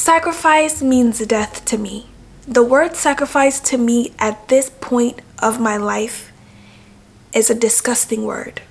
Sacrifice means death to me. The word sacrifice to me at this point of my life is a disgusting word.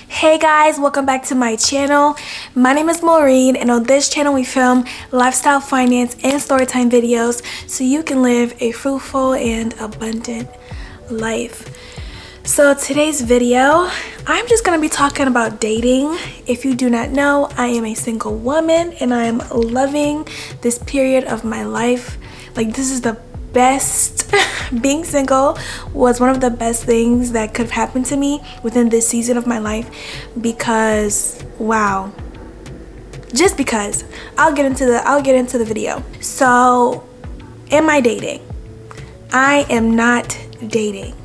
Hey guys, welcome back to my channel. My name is Maureen, and on this channel we film lifestyle, finance, and storytime videos so you can live a fruitful and abundant life. So today's video, I'm just gonna be talking about dating. If you do not know, I am a single woman and I am loving this period of my life. Like, this is the best. Being single was one of the best things that could have happened to me within this season of my life, because wow, just because. I'll get into the video. So, am I dating? I am not dating.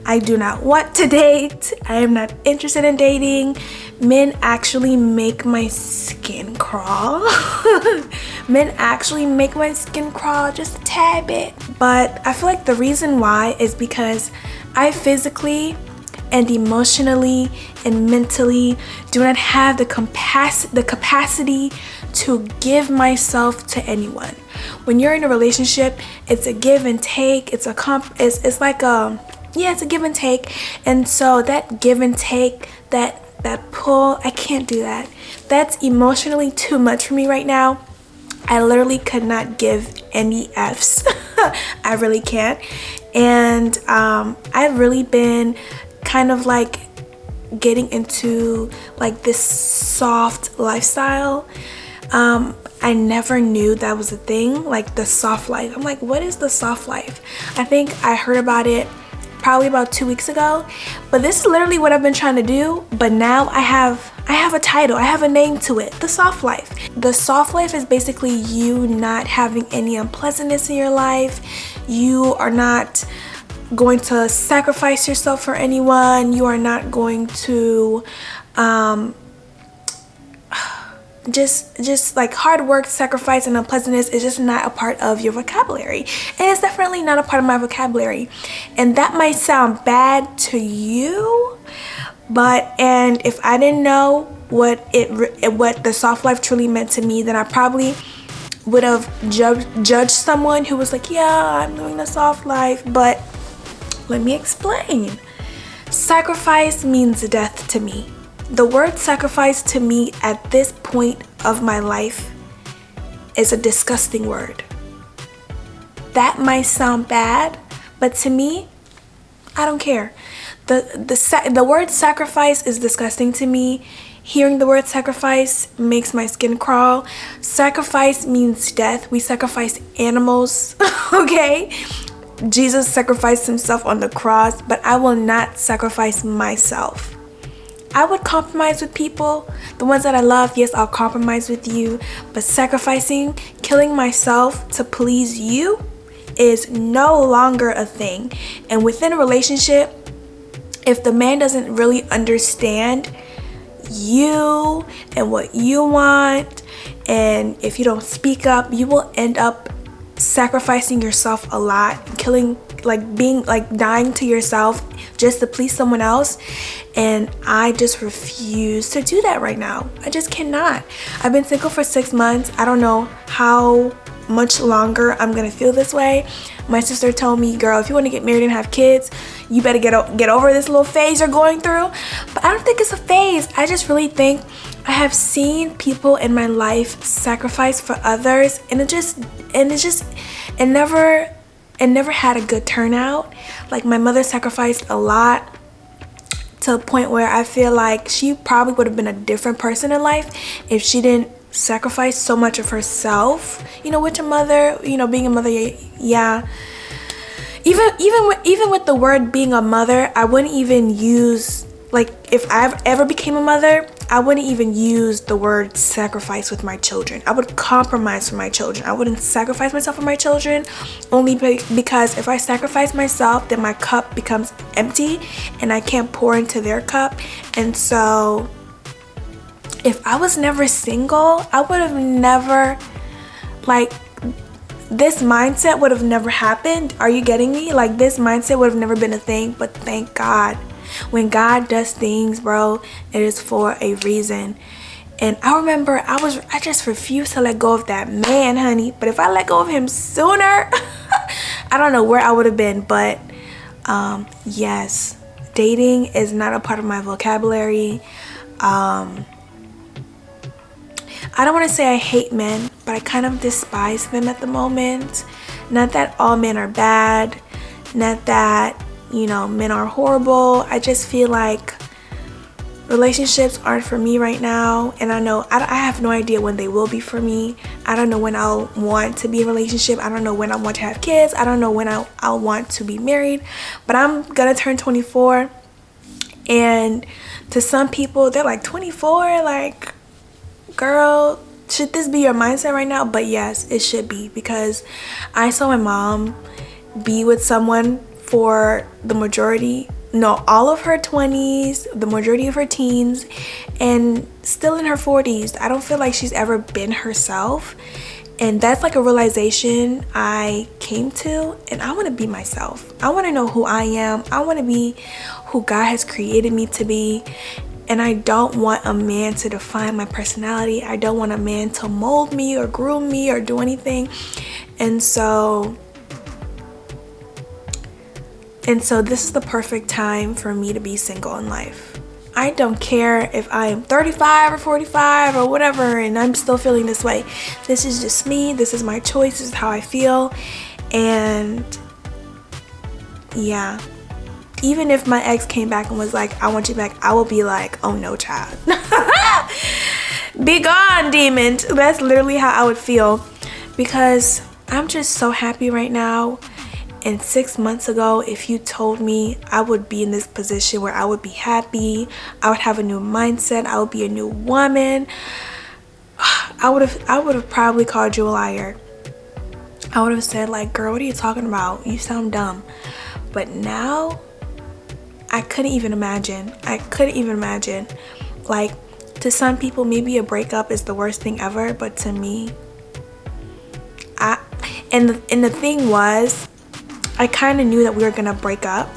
I do not want to date. I am not interested in dating. Men actually make my skin crawl. Men actually make my skin crawl just a tad bit. But I feel like the reason why is because I physically and emotionally and mentally do not have the capacity to give myself to anyone. When you're in a relationship, it's a give and take. It's a it's a give and take. And so that give and take, that pull, I can't do that. That's emotionally too much for me right now. I literally could not give any F's. I really can't. And I've really been kind of like getting into like this soft lifestyle. I never knew that was a thing, like the soft life. I'm like, what is the soft life? I think I heard about it probably about 2 weeks ago, but this is literally what I've been trying to do. But now I have a title, I have a name to it: the soft life. The soft life is basically you not having any unpleasantness in your life. You are not going to sacrifice yourself for anyone. You are not going to just like hard work, sacrifice, and unpleasantness is just not a part of your vocabulary. And it's definitely not a part of my vocabulary. And that might sound bad to you, and if I didn't know what the soft life truly meant to me, then I probably would have judged someone who was like, yeah, I'm living the soft life. But let me explain. Sacrifice means death to me. The word sacrifice to me at this point of my life is a disgusting word. That might sound bad, but to me, I don't care. The word sacrifice is disgusting to me. Hearing the word sacrifice makes my skin crawl. Sacrifice means death. We sacrifice animals, okay? Jesus sacrificed himself on the cross, but I will not sacrifice myself. I would compromise with people. The ones that I love, yes, I'll compromise with you. But sacrificing, killing myself to please you is no longer a thing. And within a relationship, if the man doesn't really understand you and what you want, and if you don't speak up, you will end up sacrificing yourself a lot, dying to yourself just to please someone else. And I just refuse to do that right now. I just cannot. I've been single for 6 months. I don't know how much longer I'm gonna feel this way. My sister told me, girl, if you want to get married and have kids, you better get over this little phase you're going through. But I don't think it's a phase. I just really think I have seen people in my life sacrifice for others, and it never had a good turnout. Like, my mother sacrificed a lot, to a point where I feel like she probably would have been a different person in life if she didn't sacrifice so much of herself. You know, with your mother, you know, being a mother, yeah. Even with the word being a mother, I wouldn't even use, like, if I ever became a mother, I wouldn't even use the word sacrifice with my children. I would compromise for my children. I wouldn't sacrifice myself for my children, only because if I sacrifice myself, then my cup becomes empty and I can't pour into their cup. And so if I was never single, I would have never, like, this mindset would have never happened. Are you getting me? Like, this mindset would have never been a thing, but thank God. When God does things, bro, it is for a reason. And I remember I just refused to let go of that man, honey. But if I let go of him sooner, I don't know where I would have been. But yes, dating is not a part of my vocabulary. I don't want to say I hate men, but I kind of despise them at the moment. Not that all men are bad, not that, you know, men are horrible. I just feel like relationships aren't for me right now, and I know I have no idea when they will be for me. I don't know when I'll want to be in a relationship. I don't know when I want to have kids. I don't know when I'll want to be married. But I'm gonna turn 24, and to some people, they're like, 24, like, girl, should this be your mindset right now? But yes, it should be, because I saw my mom be with someone for all of her 20s, the majority of her teens, and still in her 40s. I don't feel like she's ever been herself, and that's like a realization I came to. And I want to be myself. I want to know who I am. I want to be who God has created me to be. And I don't want a man to define my personality. I don't want a man to mold me or groom me or do anything. And so this is the perfect time for me to be single in life. I don't care if I am 35 or 45 or whatever and I'm still feeling this way. This is just me. This is my choice. This is how I feel. And yeah, even if my ex came back and was like, I want you back, I will be like, oh no, child. Be gone, demon. That's literally how I would feel, because I'm just so happy right now. And 6 months ago, if you told me I would be in this position where I would be happy, I would have a new mindset, I would be a new woman, I would have probably called you a liar. I would have said, like, girl, what are you talking about? You sound dumb. But now, I couldn't even imagine. Like, to some people, maybe a breakup is the worst thing ever, but to me, the thing was, I kind of knew that we were gonna break up.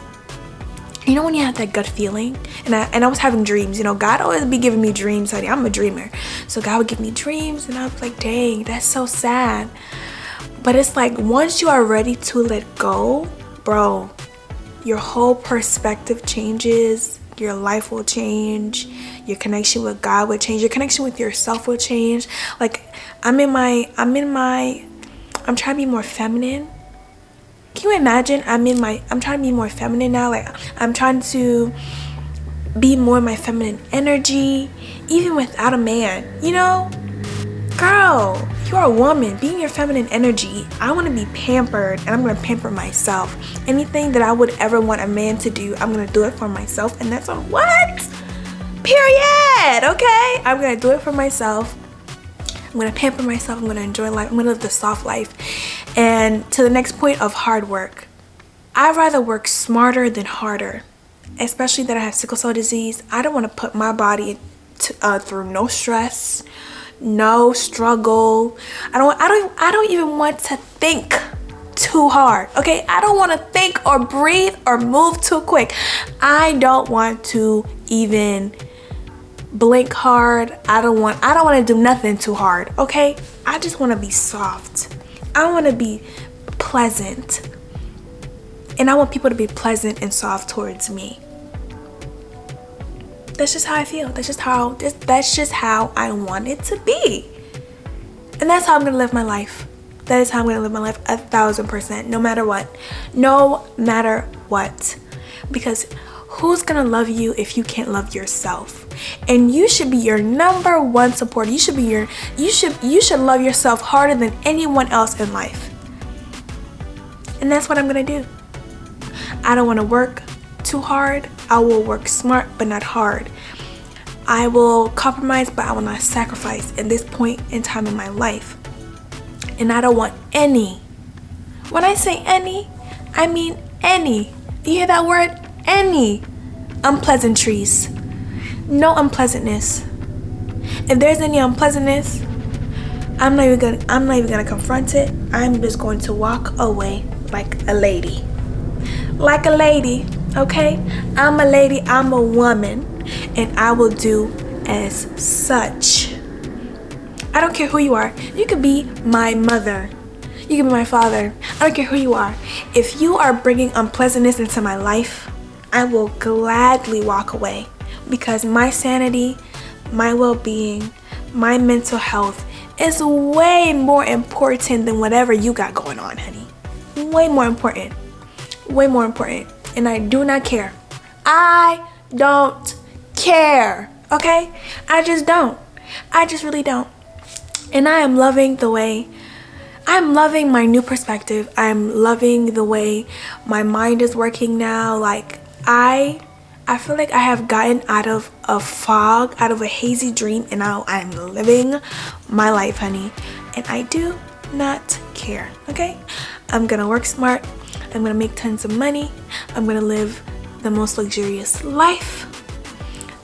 You know when you have that gut feeling? And I was having dreams. You know, God always be giving me dreams, honey. I'm a dreamer. So God would give me dreams, and I was like, dang, that's so sad. But it's like, once you are ready to let go, bro, your whole perspective changes. Your life will change. Your connection with God will change. Your connection with yourself will change. Like, I'm trying to be more feminine. Can you imagine? I'm trying to be more feminine now. Like, I'm trying to be more in my feminine energy, even without a man, you know? Girl, you're a woman. Be in your feminine energy. I want to be pampered, and I'm going to pamper myself. Anything that I would ever want a man to do, I'm going to do it for myself. And that's on what? Period. Okay? I'm going to do it for myself. I'm going to pamper myself. I'm going to enjoy life. I'm going to live the soft life. And to the next point of hard work. I'd rather work smarter than harder. Especially that I have sickle cell disease. I don't want to put my body through no stress, no struggle. I don't even want to think too hard. Okay? I don't want to think or breathe or move too quick. I don't want to even blink hard. I don't want to do nothing too hard. Okay? I just want to be soft. I want to be pleasant. And I want people to be pleasant and soft towards me. That's just how I feel. That's just how I want it to be. And that's how I'm going to live my life. That is how I'm going to live my life 1,000%. No matter what. No matter what. Because who's going to love you if you can't love yourself? And you should be your number one supporter. You should love yourself harder than anyone else in life. And that's what I'm going to do. I don't want to work too hard. I will work smart but not hard. I will compromise but I will not sacrifice in this point in time in my life. And I don't want any. When I say any, I mean any. You hear that word? Any unpleasantries. No unpleasantness. If there's any unpleasantness, I'm not even gonna confront it. I'm just going to walk away like a lady. Like a lady, okay? I'm a lady, I'm a woman, and I will do as such. I don't care who you are. You could be my mother. You can be my father. I don't care who you are. If you are bringing unpleasantness into my life, I will gladly walk away, because my sanity, my well-being, my mental health is way more important than whatever you got going on, honey. Way more important. Way more important. And I do not care. I don't care. Okay? I just don't. I just really don't. And I am loving I'm loving my new perspective. I'm loving the way my mind is working now. Like, I feel like I have gotten out of a fog, out of a hazy dream, and now I'm living my life, honey. And I do not care, okay? I'm gonna work smart. I'm gonna make tons of money. I'm gonna live the most luxurious life.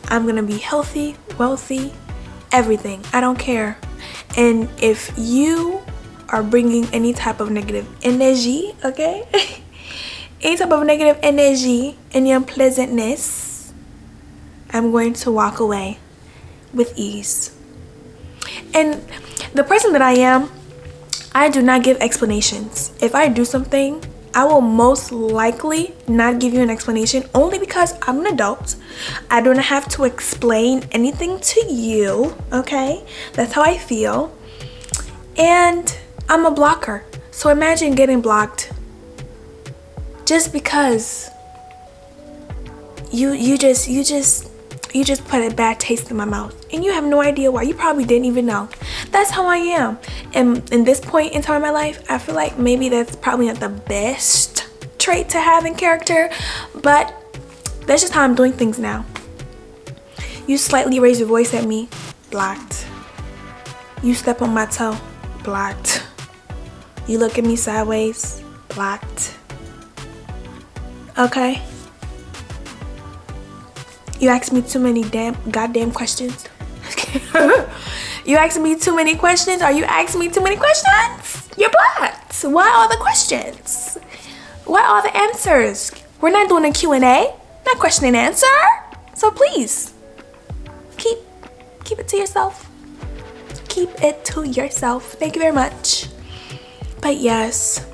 I'm gonna be healthy, wealthy, everything. I don't care. And if you are bringing any type of negative energy, okay? Any type of negative energy, any unpleasantness, I'm going to walk away with ease. And the person that I am, I do not give explanations. If I do something, I will most likely not give you an explanation, only because I'm an adult. I do not have to explain anything to you, okay? That's how I feel. And I'm a blocker. So imagine getting blocked just because you just put a bad taste in my mouth, and you have no idea why. You probably didn't even know. That's how I am. And in this point in time in my life, I feel like maybe that's probably not the best trait to have in character, but that's just how I'm doing things now. You slightly raise your voice at me, blocked. You step on my toe, blocked. You look at me sideways, blocked. Okay? You ask me too many goddamn questions. You asking me too many questions? Are you asking me too many questions? You're blocked. Why all the questions? Why all the answers? We're not doing a Q&A, not question and answer. So please, keep it to yourself. Keep it to yourself. Thank you very much. But yes,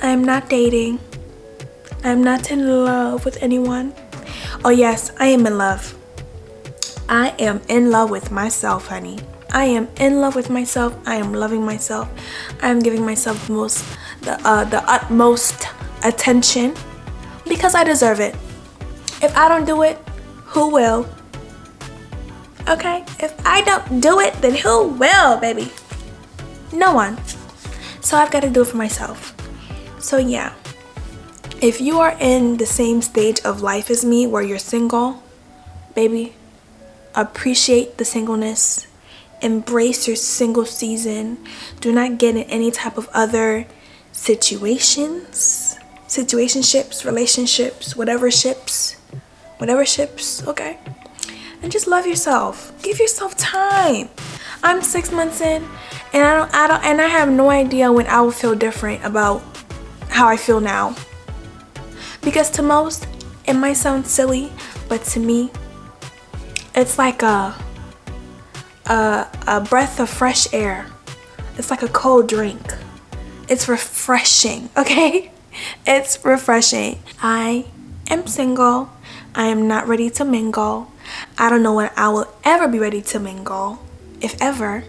I'm not dating. I'm not in love with anyone. Oh yes, I am in love. I am in love with myself, honey. I am in love with myself. I am loving myself. I am giving myself the utmost attention, because I deserve it. If I don't do it, who will? Okay? If I don't do it, then who will, baby? No one. So I've got to do it for myself. So yeah. If you are in the same stage of life as me, where you're single, baby, appreciate the singleness. Embrace your single season. Do not get in any type of other situationships, relationships, whatever ships, okay? And just love yourself. Give yourself time. I'm 6 months in, and I have no idea when I will feel different about how I feel now. Because to most, it might sound silly, but to me, it's like a breath of fresh air. It's like a cold drink. It's refreshing, okay? It's refreshing. I am single. I am not ready to mingle. I don't know when I will ever be ready to mingle, if ever.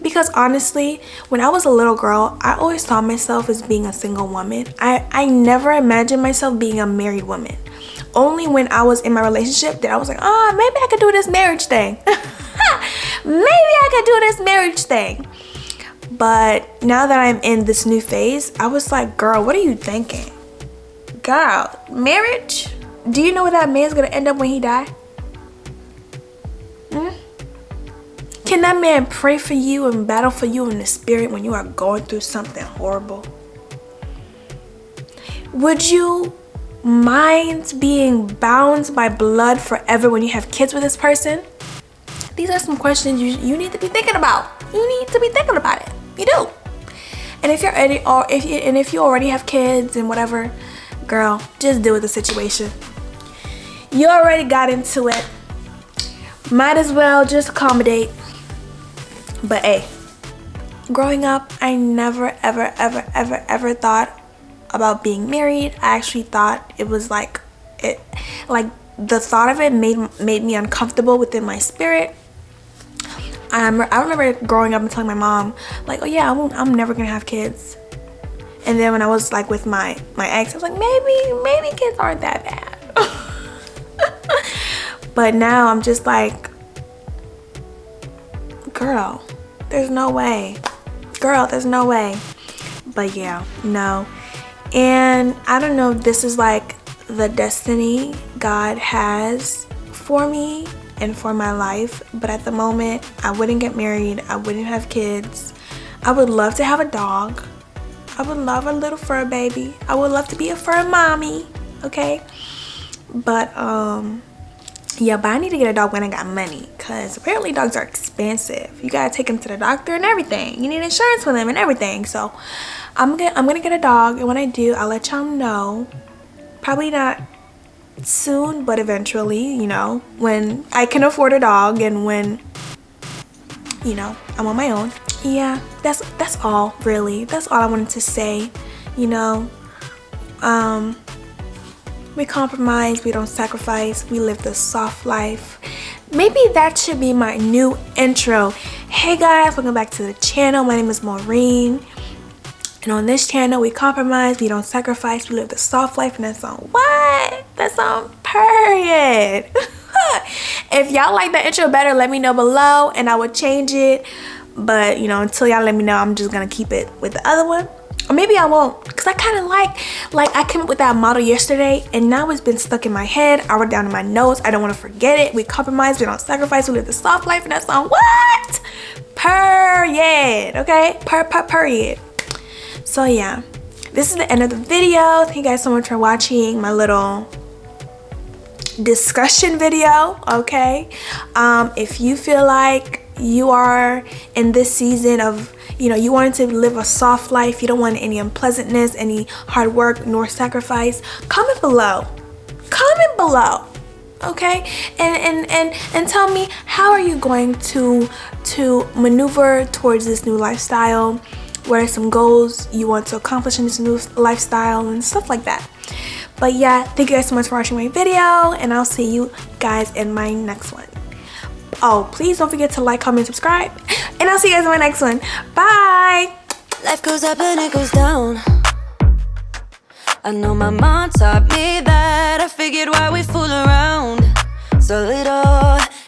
Because honestly, when I was a little girl, I always saw myself as being a single woman. I never imagined myself being a married woman. Only when I was in my relationship that I was like, oh, maybe I could do this marriage thing. Maybe I could do this marriage thing. But now that I'm in this new phase, I was like, girl, what are you thinking? Girl, marriage? Do you know where that man's gonna end up when he die? Can that man pray for you and battle for you in the spirit when you are going through something horrible? Would you mind being bound by blood forever when you have kids with this person? These are some questions you need to be thinking about. You need to be thinking about it. You do. And if you're already, or if you already have kids and whatever, girl, just deal with the situation. You already got into it. Might as well just accommodate. But hey, growing up, I never ever thought about being married. I actually thought it was like the thought of it made me uncomfortable within my spirit. I remember growing up and telling my mom, like, oh yeah, I'm never gonna have kids. And then when I was like with my ex, I was like, maybe kids aren't that bad. But now I'm just like, girl, there's no way. Girl, there's no way. But yeah, no. And I don't know if this is like the destiny God has for me and for my life, but at the moment I wouldn't get married. I wouldn't have kids. I would love to have a dog. I would love a little fur baby. I would love to be a fur mommy, okay? But yeah, but I need to get a dog when I got money, because apparently dogs are expensive. You gotta take them to the doctor and everything. You need insurance for them and everything. So I'm gonna get a dog, and when I do, I'll let y'all know. Probably not soon, but eventually, you know, when I can afford a dog and when, you know, I'm on my own. Yeah, that's all really. That's all I wanted to say. You know, we compromise, we don't sacrifice, we live the soft life. Maybe that should be my new intro. Hey guys, welcome back to the channel. My name is Maureen, and on this channel we compromise, we don't sacrifice, we live the soft life. And that's on what? That's on period. If y'all like that intro better, let me know below and I will change it. But you know, until y'all let me know, I'm just gonna keep it with the other one. Or maybe I won't, because I kind of like I came up with that model yesterday and now it's been stuck in my head. I wrote down in my notes. I don't want to forget it. We compromise, we don't sacrifice, we live the soft life. And that's on what? Period. Okay? Period. So yeah, this is the end of the video. Thank you guys so much for watching my little discussion video. Okay? If you feel like you are in this season of, you know, you wanted to live a soft life, you don't want any unpleasantness, any hard work, nor sacrifice, comment below. Comment below. Okay? And tell me, how are you going to maneuver towards this new lifestyle? What are some goals you want to accomplish in this new lifestyle and stuff like that? But yeah, thank you guys so much for watching my video, and I'll see you guys in my next one. Oh, please don't forget to like, comment, subscribe, and I'll see you guys in my next one. Bye. Life goes up and it goes down. I know my mom taught me that. I figured why we fool around. So little